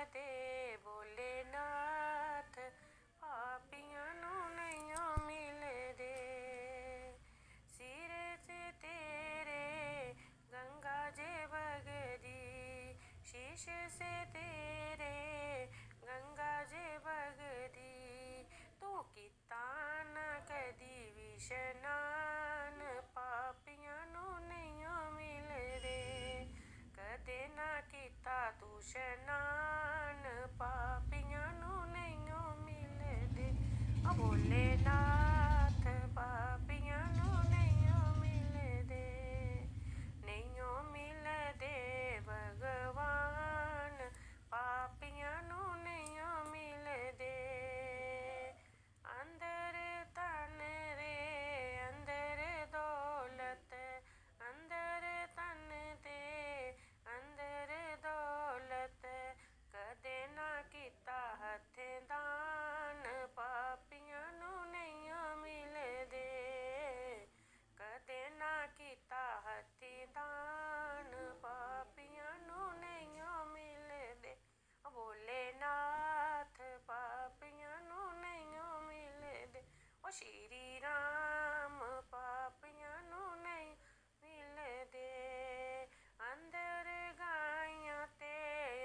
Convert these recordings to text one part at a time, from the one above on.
मिलदे भोलेनाथ पापियां नू नहीं मिलदे। सिर ते तेरे गंगा जे बगदी, शीश से तेरे गंगा जे बगदी। तू कीता ना कदी भी शनान पापियां नू नहीं मिलदे। कदे ना कीता तू शनान पापियां नू नहीं मिलदे। ओ भोलेनाथ पापियां नू नहीं मिलदे। नहीं मिलदे भगवान पापियां नू नहीं मिलदे। अंदर धन रे अंदर दौलत, अंदर धन ते अंदर दौलत। कदे ना कीता हत्थें दान पापियां नू नहीं मिलदे। कदे ना कीता हत्थें दान पापियां नू नहीं मिलदे। ओ भोलेनाथ पापियां नू नहीं मिलदे। ओ श्री राम पापियां नू नहीं मिलदे। अंदर गाइयां ते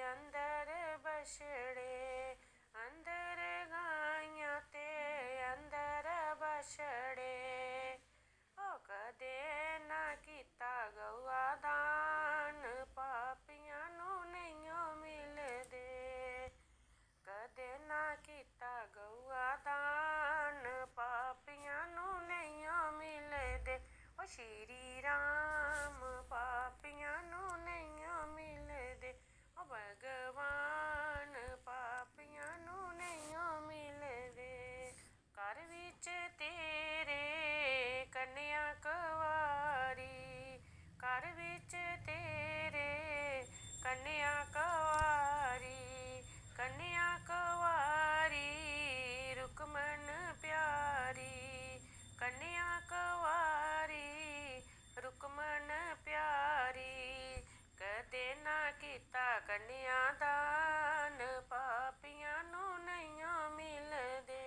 अंदर बछड़े, अंदर गाइयां ते अंदर बछड़े। ओ कदे ना कीता गौआ दान पापियां नू नहीं मिलदे। कदे ना कीता गौआ दान पापियां नू नहीं मिलदे। ओ श्री राम पापियां नू नहीं मिलदे। ओ भगवान पापियां नू नहीं मिलदे। घर विच तेरे कन्या कुंवारी, घर विच तेरे कन्या कुंवारी। कन्या कुंवारी रुकमन प्यारी, कन्या कुंवारी रुकमन प्यारी। कदे ना कीता कन्या दान पापियां नू नहीं मिलदे।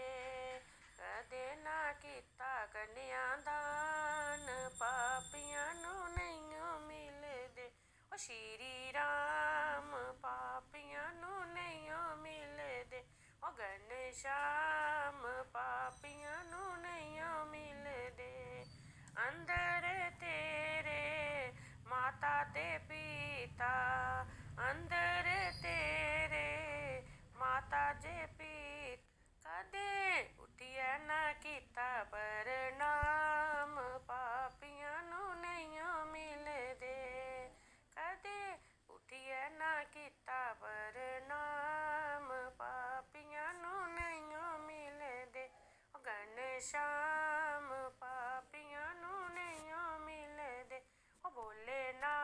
कदे ना कीता कन्या दान पापियां नू नहीं मिलदे। ओ श्री राम पापियां नू नहीं मिलदे। ओ घनश्याम पापियां नू नहीं मिलदे। अंदर तेरे माता ते पिता, अंदर तेरे माता जे पिता। कदे उठिया ना कीता प्रणाम पापियां नू नहीं मिलदे। कदे उठिया ना कीता प्रणाम पापियां नू नहीं मिलदे। ओ घनश्याम पापियां नू नहीं मिलदे। ओ भोलेनाथ